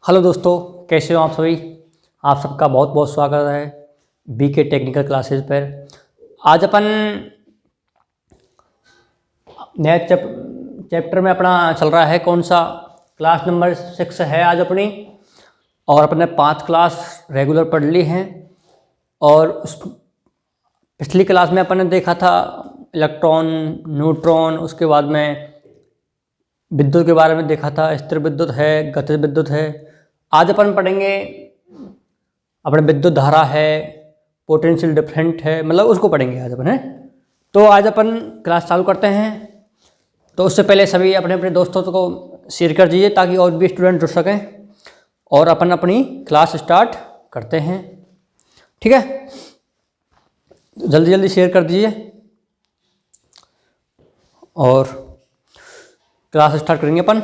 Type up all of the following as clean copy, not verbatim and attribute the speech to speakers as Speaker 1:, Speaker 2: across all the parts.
Speaker 1: Hello दोस्तों, कैसे हो आप सभी। आप सबका बहुत बहुत स्वागत है बीके टेक्निकल क्लासेस पर। आज अपन नया चैप्टर में अपना चल रहा है, कौन सा, क्लास नंबर 6 है आज अपनी। और अपने 5 क्लास रेगुलर पढ़ ली हैं। और पिछली क्लास में अपन ने देखा था इलेक्ट्रॉन, न्यूट्रॉन, उसके बाद में विद्युत के बारे में देखा था, स्थिर विद्युत है, गतिज विद्युत है। आज अपन पढ़ेंगे अपने विद्युत धारा है, पोटेंशियल डिफरेंट है, मतलब उसको पढ़ेंगे आज अपन है। तो आज अपन क्लास चालू करते हैं। तो उससे पहले सभी अपने अपने दोस्तों को शेयर कर दीजिए ताकि और भी स्टूडेंट जुड़ सकें। और अपन अपनी क्लास स्टार्ट करते हैं, ठीक है। जल्दी जल्दी शेयर कर दीजिए और क्लास स्टार्ट करेंगे अपन।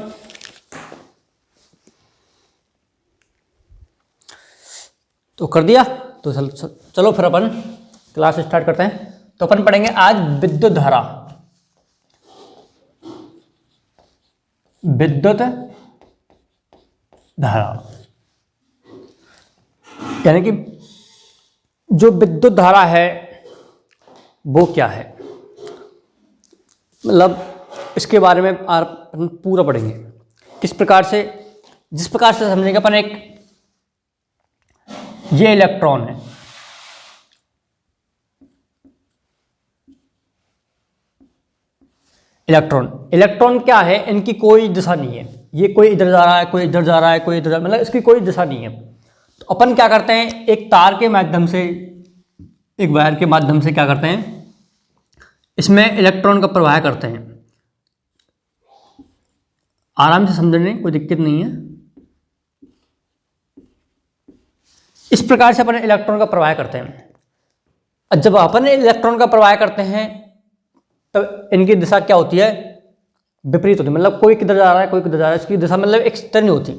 Speaker 1: तो कर दिया तो चलो फिर अपन क्लास स्टार्ट करते हैं। तो अपन पढ़ेंगे आज विद्युत धारा। विद्युत धारा यानी कि जो विद्युत धारा है वो क्या है, मतलब इसके बारे में अपन पूरा पढ़ेंगे। किस प्रकार से, जिस प्रकार से समझेंगे अपन, एक ये इलेक्ट्रॉन है, इलेक्ट्रॉन क्या है, इनकी कोई दिशा नहीं है। ये कोई इधर जा रहा है, कोई इधर जा रहा है, कोई इधर, मतलब इसकी कोई दिशा नहीं है। तो अपन क्या करते हैं, एक तार के माध्यम से, एक वायर के माध्यम से क्या करते हैं, इसमें इलेक्ट्रॉन का प्रवाह करते हैं। आराम से समझने, कोई दिक्कत नहीं है। इस प्रकार से अपन इलेक्ट्रॉन का प्रवाह करते हैं। जब अपन इलेक्ट्रॉन का प्रवाह करते हैं तब इनकी दिशा क्या होती है, विपरीत होती है। मतलब कोई किधर जा रहा है, कोई किधर जा रहा है, इसकी दिशा मतलब एक स्थिर नहीं होती।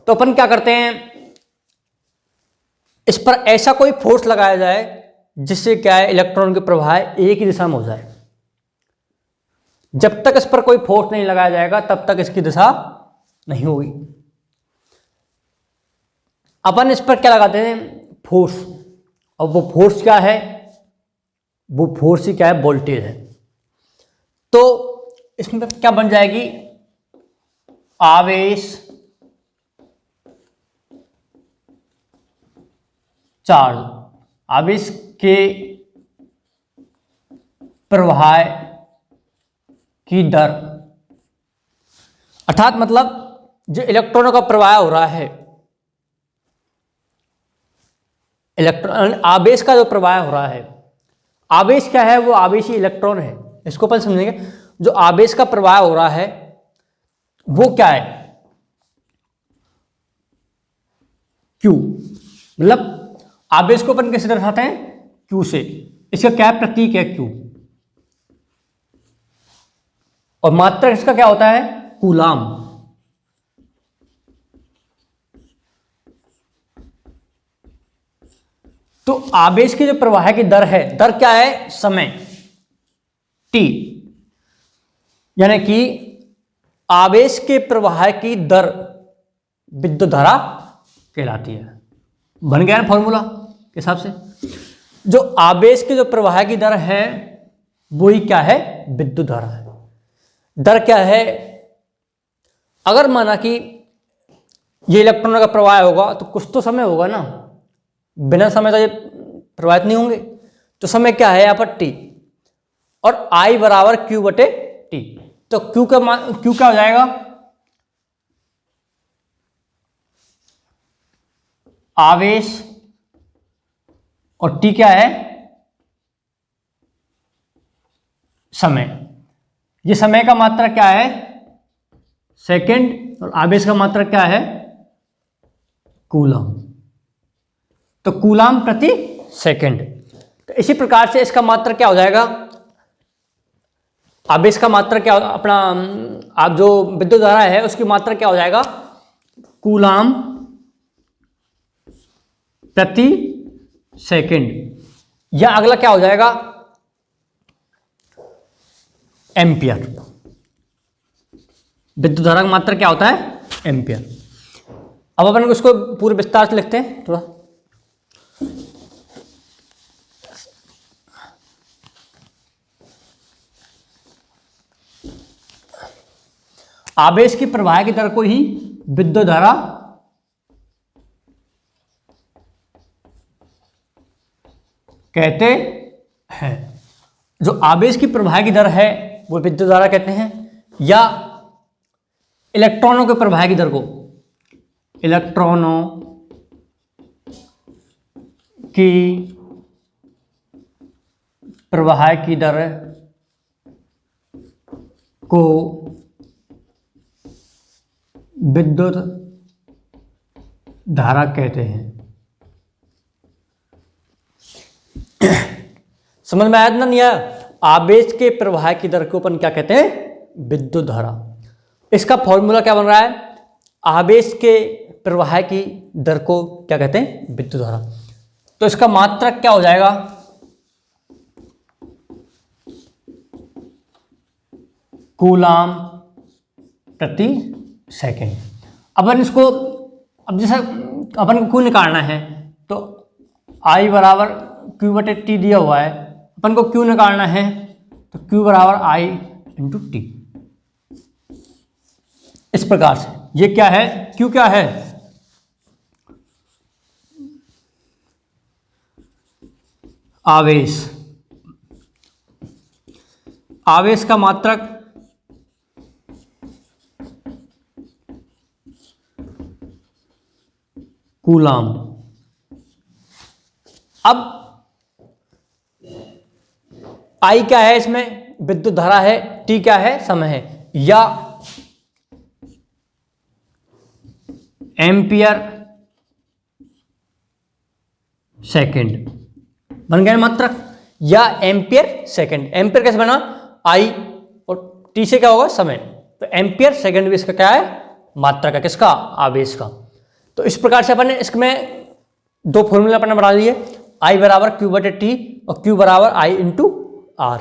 Speaker 1: तो अपन क्या करते हैं, इस पर ऐसा कोई फोर्स लगाया जाए जिससे क्या है, इलेक्ट्रॉन के प्रवाह एक ही दिशा में हो जाए। जब तक इस पर कोई फोर्स नहीं लगाया जाएगा तब तक इसकी दिशा नहीं होगी। अपन इस पर क्या लगाते हैं, फोर्स। और वो फोर्स क्या है, वो फोर्स ही क्या है, वोल्टेज है। तो इसमें क्या बन जाएगी, आवेश, चार्ज, आवेश के प्रवाह की दर, अर्थात मतलब जो इलेक्ट्रॉनों का प्रवाह हो रहा है, इलेक्ट्रॉन आवेश का जो प्रवाह हो रहा है, आवेश क्या है, वो आवेशी इलेक्ट्रॉन है। इसको अपन समझेंगे। जो आवेश का प्रवाह हो रहा है वो क्या है, क्यू। मतलब आवेश को अपन कैसे दर्शाते हैं, क्यू से। इसका क्या प्रतीक है, क्यू। और मात्रक इसका क्या होता है, कूलाम। तो आवेश की जो प्रवाह की दर है, दर क्या है, समय, टी। यानी कि आवेश के प्रवाह की दर विद्युत धारा कहलाती है। बन गया ना फॉर्मूला के हिसाब से। जो आवेश के जो प्रवाह की दर है वो ही क्या है, विद्युत धारा है। दर क्या है, अगर माना कि ये इलेक्ट्रॉनों का प्रवाह होगा तो कुछ तो समय होगा ना, बिना समय तो ये प्रवाहित नहीं होंगे। तो समय क्या है यहाँ पर, टी। और आई बराबर क्यू बटे टी। तो क्यू क्या हो जाएगा, आवेश, और टी क्या है, समय। ये समय का मात्रा क्या है, सेकंड, और आवेश का मात्रा क्या है, कूलम। तो कूलाम प्रति सेकंड। तो इसी प्रकार से इसका मात्रा क्या हो जाएगा, आवेश का मात्रा क्या, अपना आप जो विद्युत धारा है उसकी मात्रा क्या हो जाएगा, कूलाम प्रति सेकंड। या अगला क्या हो जाएगा, एम्पियर। विद्युत धारा का मात्रा क्या होता है, एम्पियर। अब अपन इसको पूरे विस्तार से लिखते हैं थोड़ा। आवेश की प्रवाह की दर को ही विद्युत धारा कहते हैं। जो आवेश की प्रवाह की दर है वो विद्युत धारा कहते हैं, या इलेक्ट्रॉनों के प्रवाह की दर को इलेक्ट्रॉनों की प्रवाह की दर को विद्युत धारा कहते हैं। समझ में आया ना? नहीं आया? आवेश के प्रवाह की दर को अपन क्या कहते हैं? विद्युत धारा। इसका फॉर्मूला क्या बन रहा है? आवेश के प्रवाह की दर को क्या कहते हैं? विद्युत धारा। तो इसका मात्रक क्या हो जाएगा? कूलाम प्रति सेकेंड। अपन इसको, अब जैसे अपन को क्यू निकालना है तो I बराबर क्यू बटे टी दिया हुआ है, अपन को क्यू निकालना है तो क्यू बराबर I इंटू टी। इस प्रकार से ये क्या है? क्यू क्या है? आवेश। आवेश का मात्रक कूलाम। अब I क्या है? इसमें विद्युत धारा है, T क्या है? समय है, या एम्पियर सेकंड बन गया मात्रक, या एम्पियर सेकंड। एम्पियर कैसे बना? I और T से क्या होगा? समय। तो एम्पियर सेकंड भी इसका क्या है? मात्रक है। किसका? आवेश का। तो इस प्रकार से अपन ने इसमें दो फॉर्मूला अपन ने बना लिए, I बराबर क्यू बटे टी और क्यू बराबर I इंटू आर।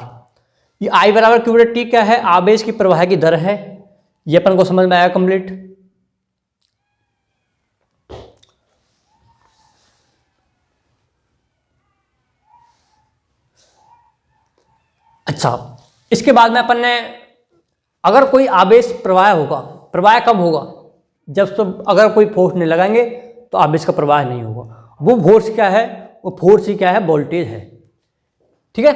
Speaker 1: ये I बराबर क्यू बटे टी क्या है? आवेश की प्रवाह की दर है। ये अपन को समझ में आया कंप्लीट। अच्छा, इसके बाद में अपन ने, अगर कोई आवेश प्रवाह होगा, प्रवाह कब होगा? जब तो अगर कोई फोर्स नहीं लगाएंगे तो आवेश का प्रवाह नहीं होगा। वो फोर्स क्या है? वो फोर्स ही क्या है? वोल्टेज है। ठीक है।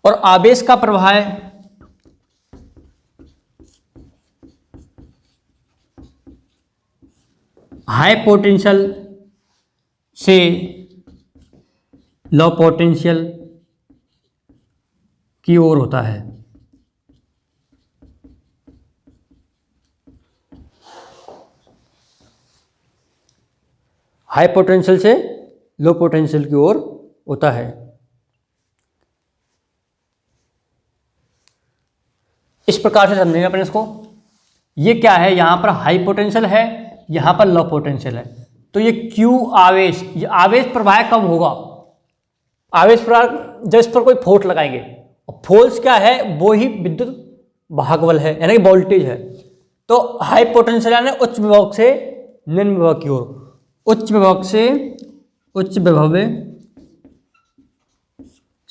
Speaker 1: और आवेश का प्रवाह हाई पोटेंशियल से लो पोटेंशियल की ओर होता है। हाई पोटेंशियल से लो पोटेंशियल की ओर होता है। इस प्रकार से समझेंगे अपन इसको। ये क्या है? यहां पर हाई पोटेंशियल है, यहां पर लो पोटेंशियल है। तो ये क्यू आवेश, ये आवेश प्रवाह कब होगा? आवेश प्रवाह जब इस पर कोई फोर्स लगाएंगे। फोर्स क्या है? वो ही विद्युत वाहक बल है, यानी कि वोल्टेज है। तो हाई पोटेंशियल यानी उच्च विभव से निम्न विभव की ओर, उच्च विभव से उच्च विभव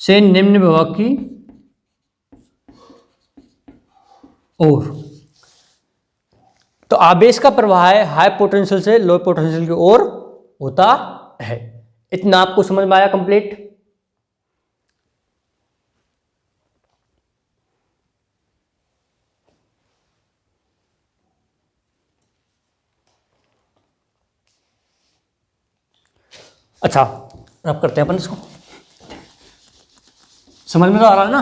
Speaker 1: से निम्न विभव की ओर। तो आवेश का प्रवाह है हाई पोटेंशियल से लो पोटेंशियल की ओर होता है। इतना आपको समझ में आया कंप्लीट? अच्छा, अब करते हैं अपन इसको। समझ में तो आ रहा है ना?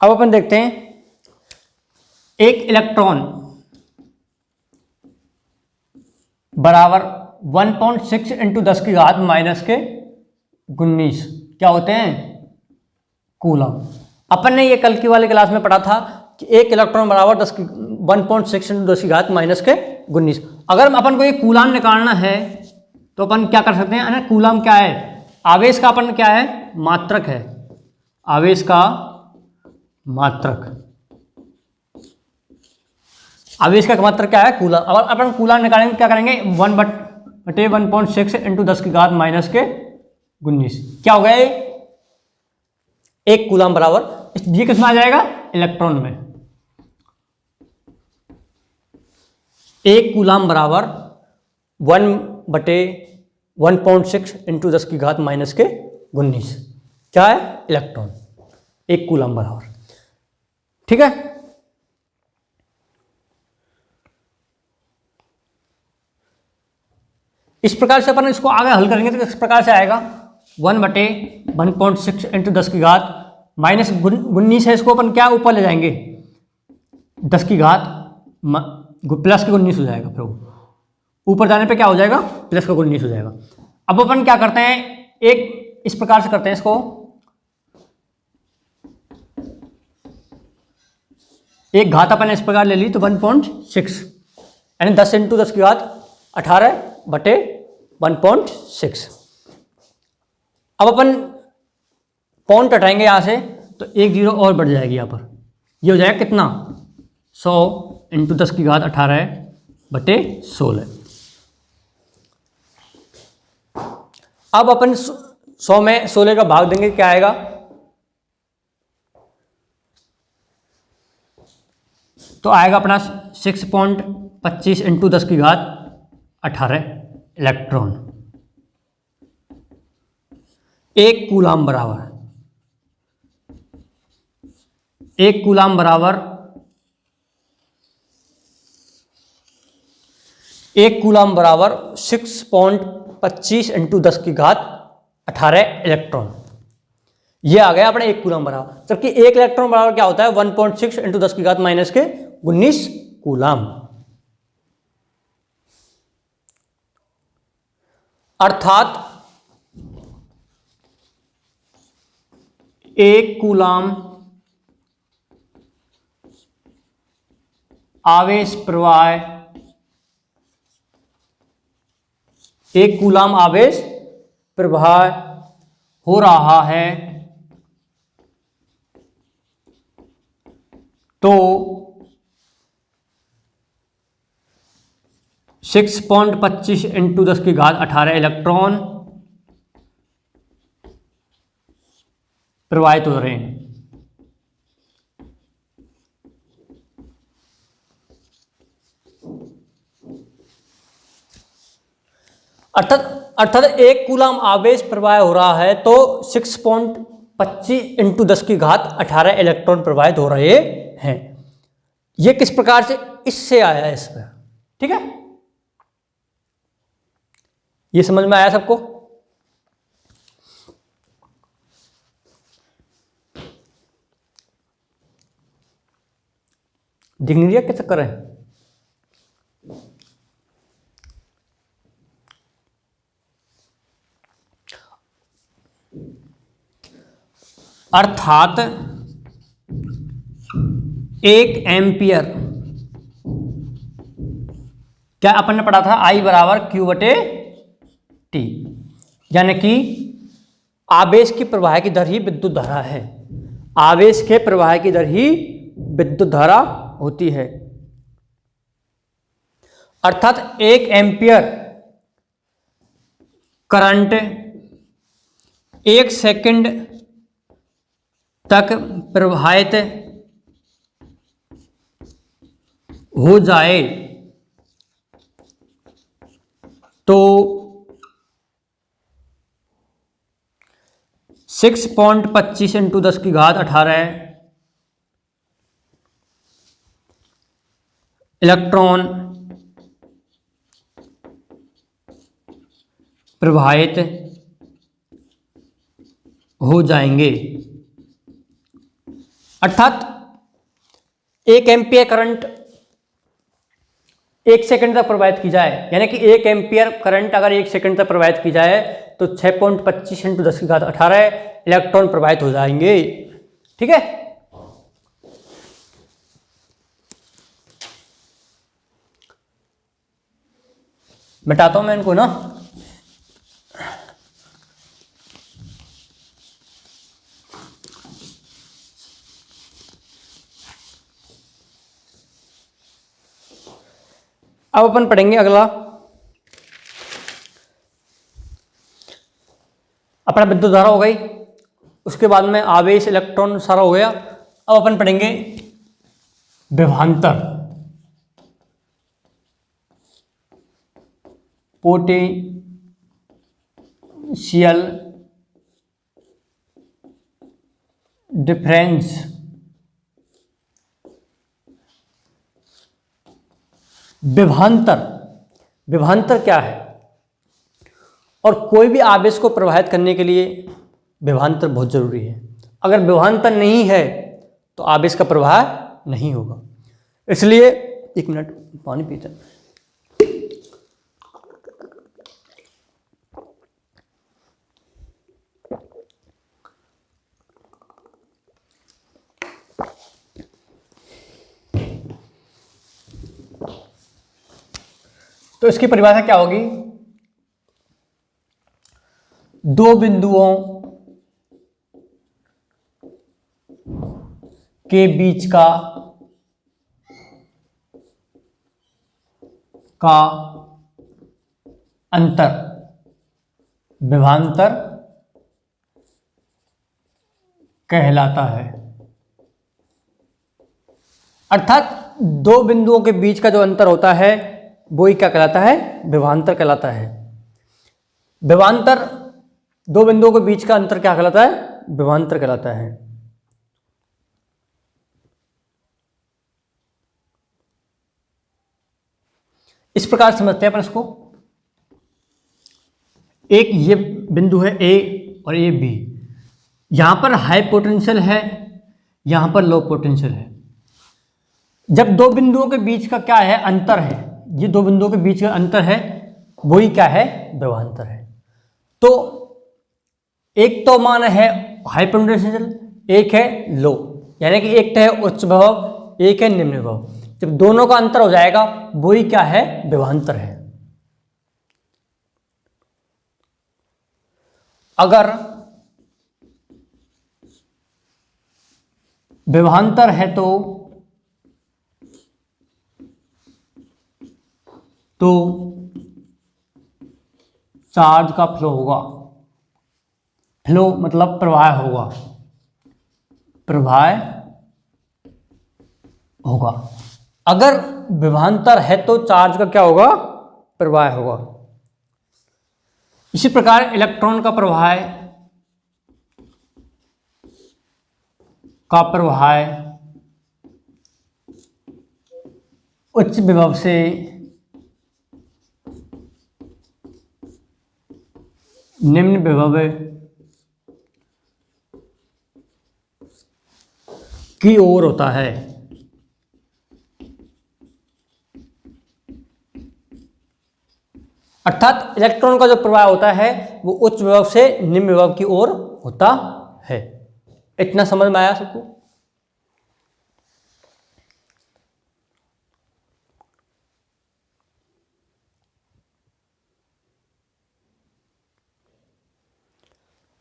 Speaker 1: अब अपन देखते हैं, एक इलेक्ट्रॉन बराबर 1.6 इंटू 10 की घात माइनस के 19 क्या होते हैं? कूलम। अपन ने ये कल की वाले क्लास में पढ़ा था कि एक इलेक्ट्रॉन बराबर 1.6 इंटू 10 की घात माइनस के 19। अगर अपन को ये कूलाम निकालना है तो अपन क्या कर सकते हैं ना, कूलम क्या है, आवेश का अपन क्या है, मात्रक है, आवेश का मात्रक, आवेश का मात्रक क्या है, कूलम। अब अपन कूलम निकालेंगे, क्या करेंगे, 1/1.6 इंटू 10 की घात माइनस के 19, क्या हो गया ये, 1 कूलम बराबर, ये किसमें आ जाएगा, इलेक्ट्रॉन में। 1 कूलम बराबर 1/1.6 इंटू 10 की घात माइनस के 19, क्या है, इलेक्ट्रॉन, 1 कूलम बराबर, ठीक है। इस प्रकार से अपन इसको आगे हल करेंगे तो इस प्रकार से आएगा, 1/1.6 इंटू 10 की घात माइनस 19 है, इसको अपन क्या ऊपर ले जाएंगे, 10 की घात प्लस के 19 हो जाएगा, फिर ऊपर जाने पे क्या हो जाएगा, प्लस का 19 हो जाएगा। अब अपन क्या करते हैं, एक इस प्रकार से करते हैं इसको, एक घात अपन इस प्रकार ले ली तो 1.6 यानी 10 इंटू 10 की घात 18/1.6। अब अपन पॉइंट हटाएंगे यहां से तो 1 जीरो और बढ़ जाएगी यहां पर, ये हो जाएगा कितना, 100 इंटू 10 की घात 18/16। अब अपन 100 में 16 का भाग देंगे, क्या आएगा, तो आएगा अपना 6.25 इंटू 10 की घात 18 इलेक्ट्रॉन। 1 कूलम बराबर, 1 कूलम बराबर 1 कूलम बराबर 6.25 इंटू 10 की घात 18 इलेक्ट्रॉन, ये आ गया अपने 1 कूलम बराबर। जबकि 1 इलेक्ट्रॉन बराबर क्या होता है, 1.6 इंटू 10 की घात माइनस के 19 कूलम। अर्थात 1 कूलम आवेश प्रवाह, 1 कूलम आवेश प्रवाह हो रहा है तो 6.25 इंटू 10 की घात 18 इलेक्ट्रॉन प्रवाहित हो रहे हैं। अर्थात 1 कूलम आवेश प्रवाह हो रहा है तो 6.25 इंटू 10 की घात 18 इलेक्ट्रॉन प्रवाहित हो रहे हैं। यह किस प्रकार से, इससे आया है, इस पर, ठीक है, ये समझ में आया सबको। दिख नहीं रहा क्या चक्कर है, अर्थात 1 एम्पियर, क्या अपन ने पढ़ा था, I बराबर Q/T, यानी कि आवेश की प्रवाह की दर ही विद्युत धारा है, आवेश के प्रवाह की दर ही विद्युत धारा होती है। अर्थात 1 एम्पियर करंट 1 सेकंड तक प्रवाहित हो जाए तो 6.25 इंटू 10 की घात 18 इलेक्ट्रॉन प्रवाहित हो जाएंगे। अर्थात 1 एम्पियर करंट 1 सेकंड तक प्रवाहित की जाए, यानी कि 1 एम्पियर करंट अगर 1 सेकंड तक प्रवाहित की जाए तो 6.25 इंटू 10 की घात 18 इलेक्ट्रॉन प्रवाहित हो जाएंगे, ठीक है। मिटाता हूं मैं इनको ना, अब अपन पढ़ेंगे अगला, अपना विद्युत धारा हो गई, उसके बाद में आवेश, इलेक्ट्रॉन सारा हो गया। अब अपन पढ़ेंगे विभवांतर, पोटेंशियल डिफरेंस। विभवांतर, विभवांतर क्या है? और कोई भी आवेश को प्रवाहित करने के लिए विभवांतर बहुत जरूरी है। अगर विभवांतर नहीं है तो आवेश का प्रवाह नहीं होगा। इसलिए एक मिनट पानी पीते हैं। तो इसकी परिभाषा क्या होगी? दो बिंदुओं के बीच का अंतर विभवांतर कहलाता है। अर्थात दो बिंदुओं के बीच का जो अंतर होता है वो ही क्या कहलाता है? विभवांतर कहलाता है। विभवांतर, दो बिंदुओं के बीच का अंतर क्या कहलाता है? विभवांतर कहलाता है। इस प्रकार समझते हैं अपन इसको। एक ये बिंदु है ए और ये बी, यहां पर हाई पोटेंशियल है, यहां पर लो पोटेंशियल है। जब दो बिंदुओं के बीच का क्या है? अंतर है। ये दो बिंदुओं के बीच का अंतर है, वही क्या है? विभवांतर है। तो एक तो मान है हाई पोटेंशियल, एक है लो, यानी कि एक है उच्च विभव, एक है निम्न विभव। जब दोनों का अंतर हो जाएगा वही क्या है? विभवांतर है। अगर विभवांतर है तो चार्ज का फ्लो होगा। फ्लो मतलब प्रवाह होगा, प्रवाह होगा। अगर विभवांतर है तो चार्ज का क्या होगा? प्रवाह होगा। इसी प्रकार इलेक्ट्रॉन का प्रवाह उच्च विभव से निम्न विभव की ओर होता है। अर्थात इलेक्ट्रॉन का जो प्रवाह होता है वो उच्च विभव से निम्न विभव की ओर होता है। इतना समझ में आया सबको?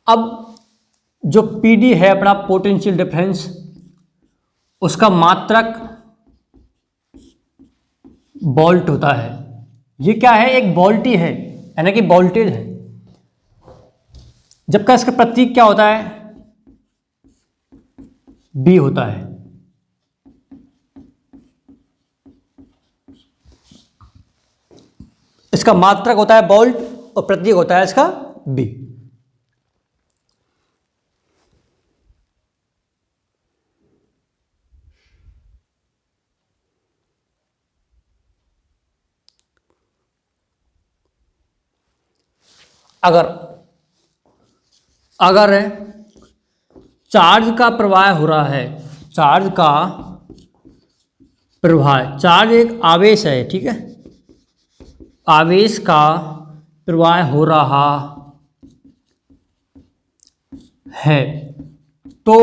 Speaker 1: अब जो पीडी है अपना पोटेंशियल डिफरेंस, उसका मात्रक वोल्ट होता है। ये क्या है? एक वोल्ट ही है, यानी कि वोल्टेज है। जबकि इसका प्रतीक क्या होता है? बी होता है। इसका मात्रक होता है वोल्ट और प्रतीक होता है इसका बी। अगर चार्ज का प्रवाह हो रहा है, चार्ज का प्रवाह, चार्ज एक आवेश है, ठीक है, आवेश का प्रवाह हो रहा है तो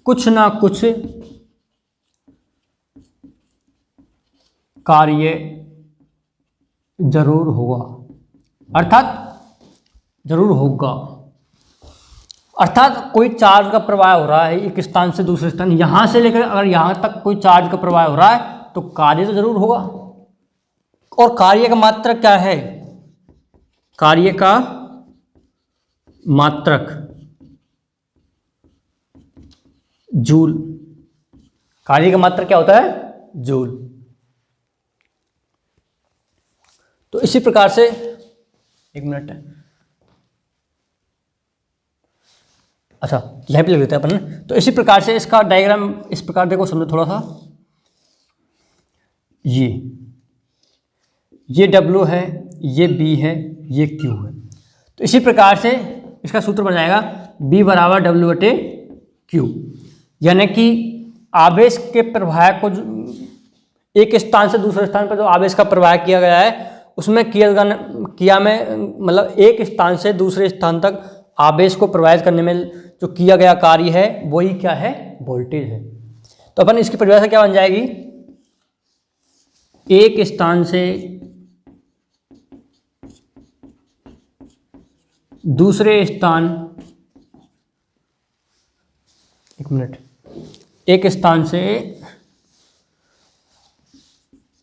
Speaker 1: कुछ ना कुछ कार्य जरूर होगा। अर्थात जरूर होगा, अर्थात कोई चार्ज का प्रवाह हो रहा है एक स्थान से दूसरे स्थान, यहां से लेकर अगर यहां तक कोई चार्ज का प्रवाह हो रहा है तो कार्य तो जरूर होगा। और कार्य का मात्रक क्या है? कार्य का मात्रक जूल। कार्य का मात्रक क्या होता है? जूल। तो इसी प्रकार से, एक मिनट, अच्छा यहीं पे लिख लेते हैं अपन। तो इसी प्रकार से इसका डायग्राम इस प्रकार देखो, समझो थोड़ा सा। ये W है, ये B है, ये Q है। तो इसी प्रकार से इसका सूत्र बन जाएगा B बराबर W/Q। यानी कि आवेश के प्रवाह को एक स्थान से दूसरे स्थान पर जो आवेश का प्रवाह किया गया है उसमें किया में मतलब एक स्थान से दूसरे स्थान तक आवेश को प्रवाहित करने में जो किया गया कार्य है वही क्या है? वोल्टेज है। तो अपन इसकी परिभाषा क्या बन जाएगी? एक स्थान से दूसरे स्थान, एक मिनट, एक स्थान से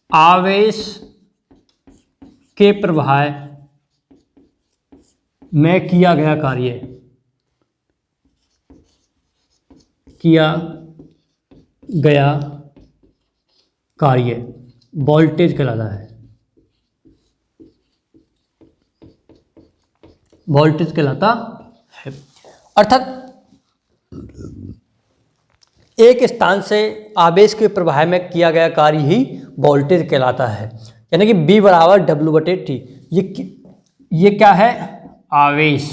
Speaker 1: आवेश के प्रवाह में किया गया कार्य, वोल्टेज कहलाता है। वोल्टेज कहलाता है। अर्थात एक स्थान से आवेश के प्रवाह में किया गया कार्य ही वोल्टेज कहलाता है। यानी कि B बराबर W/T। ये क्या है? आवेश।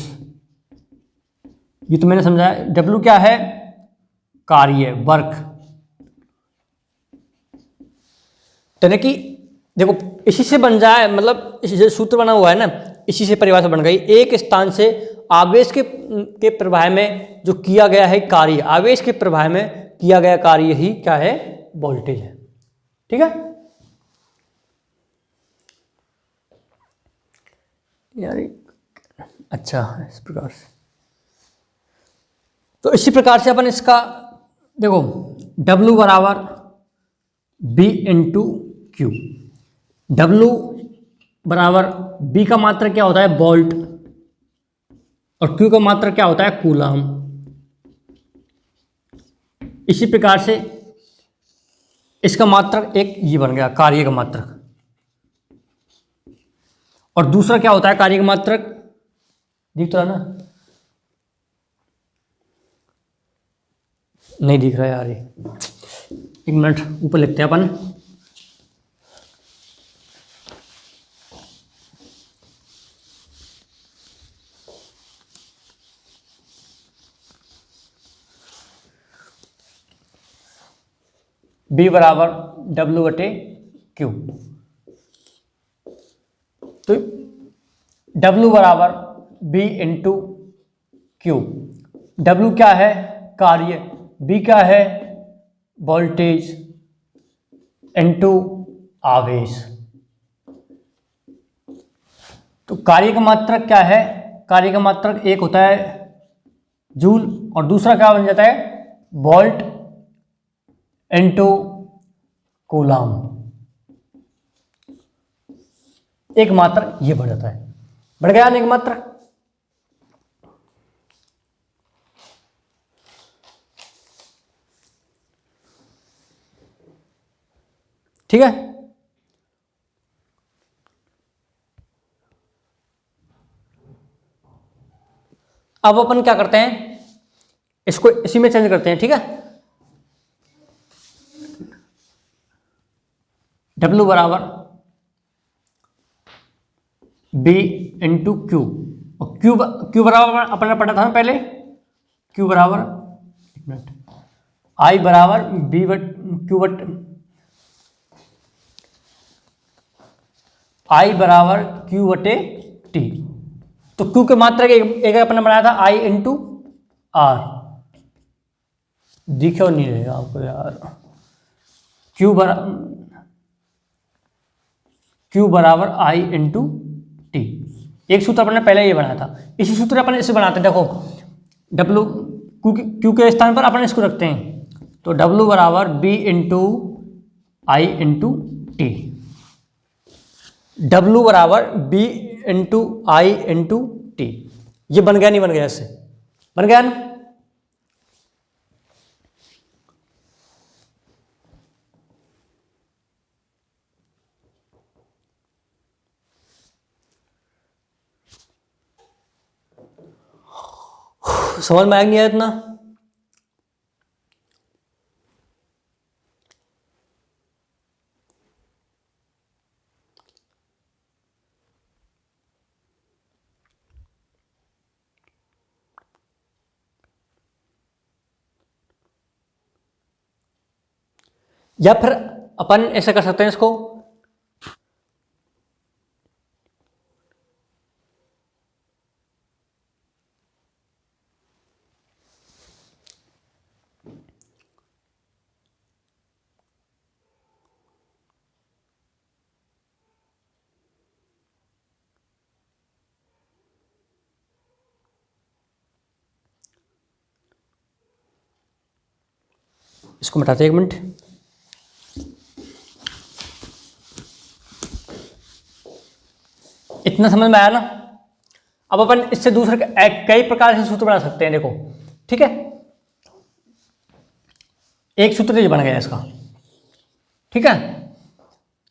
Speaker 1: ये तो मैंने समझाया। W क्या है? कार्य, वर्क। यानी कि देखो इसी से बन जाए, मतलब इसी से सूत्र बना हुआ है ना, इसी से परिभाषा बन गई। एक स्थान से आवेश के प्रवाह में जो किया गया है कार्य, आवेश के प्रवाह में किया गया कार्य ही क्या है? वोल्टेज है। ठीक है यार, अच्छा इस प्रकार से। तो इसी प्रकार से अपन इसका देखो W बराबर B/Q। W बराबर B का मात्रक क्या होता है? वोल्ट। और Q का मात्रक क्या होता है? कूलाम। इसी प्रकार से इसका मात्रक एक ये बन गया, कार्य का मात्रक। और दूसरा क्या होता है कार्य का मात्रक? दिख तो रहा ना? नहीं दिख रहा है यार, ये एक मिनट ऊपर लिखते हैं अपन। B बराबर W/Q। तो W बराबर B/Q। W क्या है? कार्य। B क्या है? वोल्टेज इनटू आवेश। तो कार्य का मात्रक क्या है? कार्य का मात्रक एक होता है जूल, और दूसरा क्या बन जाता है? Volt into coulomb. एक मात्रक ये बढ़ जाता है। बढ़ गया ना एक मात्रक? ठीक है। अब अपन क्या करते हैं, इसको इसी में चेंज करते हैं। ठीक है, W बराबर B/Q। और Q बराबर अपन ने पढ़ा था ना पहले, Q बराबर, एक मिनट, I बराबर I बराबर Q/T। तो Q के मात्रक एक अपन ने बनाया था I/R। दिखे नहीं रहेगा आपको यार। Q बराबर I/T। एक सूत्र अपन ने पहले ये बनाया था, इसी सूत्र अपन इसे बनाते हैं। देखो W Q के स्थान पर अपन इसको रखते हैं, तो W बराबर B/Q आई इंटू टी, W बराबर B इंटू आई इंटू टी। ये बन गया नहीं बन गया? इससे बन गया ना? समझ में आया नहीं आया इतना? या फिर अपन ऐसा कर सकते हैं इसको, इसको मिटाते हैं 1 मिनट। इतना समझ में आया ना? अब अपन इससे दूसरे कई प्रकार से सूत्र बना सकते हैं। देखो, ठीक है, एक सूत्र ये बन गया इसका, ठीक है।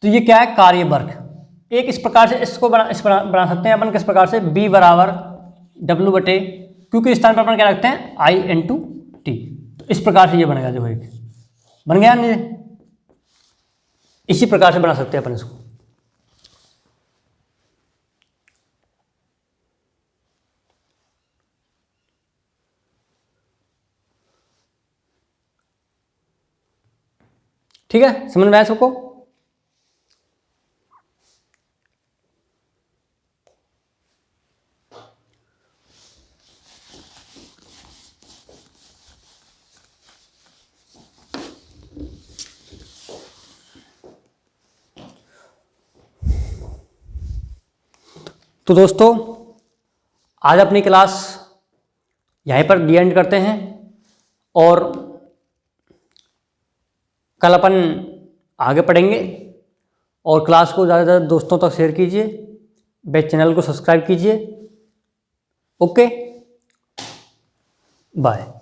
Speaker 1: तो ये क्या है? कार्य वर्ग। एक इस प्रकार से इसको बना सकते हैं अपन, किस प्रकार से? B बराबर W बटे, क्योंकि इस स्थान पर अपन क्या रखते हैं? I into T. तो इस प्रकार से ये बन गया। देखो, एक बन गया नहीं? इसी प्रकार से बना सकते हैं अपन इसको। ठीक है, समझ में आया सबको? तो दोस्तों, आज अपनी क्लास यहीं पर दी एंड करते हैं, और कल अपन आगे पढ़ेंगे। और क्लास को ज़्यादा से ज़्यादा दोस्तों तक शेयर कीजिए, बेस्ट चैनल को सब्सक्राइब कीजिए। Okay, bye.